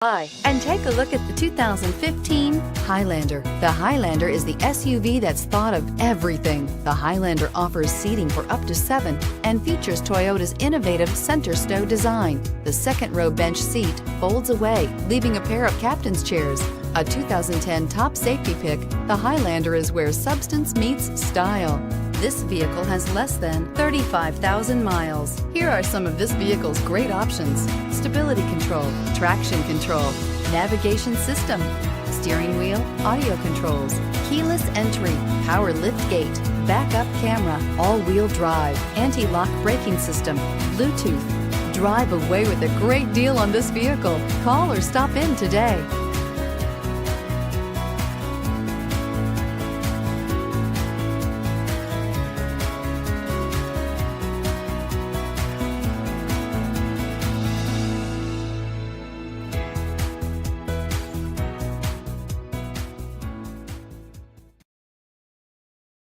Hi, and take a look at the 2015 Highlander. The Highlander is the SUV that's thought of everything. The Highlander offers seating for up to 7 and features Toyota's innovative center stow design. The second row bench seat folds away, leaving a pair of captain's chairs. A 2010 top safety pick, the Highlander is where substance meets style. This vehicle has less than 35,000 miles. Here are some of this vehicle's great options: stability control, traction control, navigation system, steering wheel audio controls, keyless entry, power lift gate, backup camera, all-wheel drive, anti-lock braking system, Bluetooth. Drive away with a great deal on this vehicle. Call or stop in today.